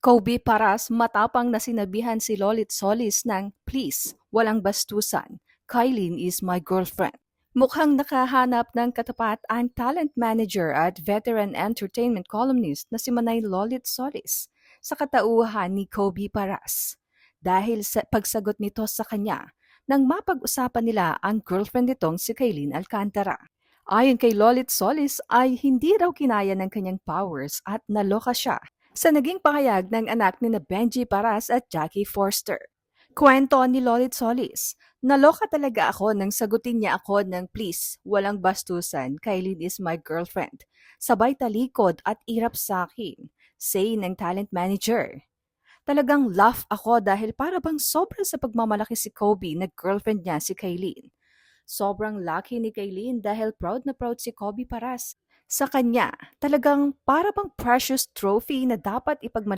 Kobe Paras matapang na sinabihan si Lolit Solis ng, "Please, walang bastusan. Kylene is my girlfriend." Mukhang nakahanap ng katapat ang talent manager at veteran entertainment columnist na si Manay Lolit Solis sa katauhan ni Kobe Paras. Dahil sa pagsagot nito sa kanya, nang mapag-usapan nila ang girlfriend nitong si Kylene Alcantara. Ayon kay Lolit Solis ay hindi raw kinaya ng kanyang powers at naloka siya sa naging pahayag ng anak ni na Benji Paras at Jackie Forster. Kwento ni Lolit Solis, "Naloka talaga ako nang sagutin niya ako ng please, walang bastusan, Kylene is my girlfriend. Sabay talikod at irap sa akin," say ng talent manager. "Talagang laugh ako dahil para bang sobra sa pagmamalaki si Kobe na girlfriend niya si Kylene. Sobrang lucky ni Kylene dahil proud na proud si Kobe Paras sa kanya. Talagang para bang precious trophy na dapat ipagmalaki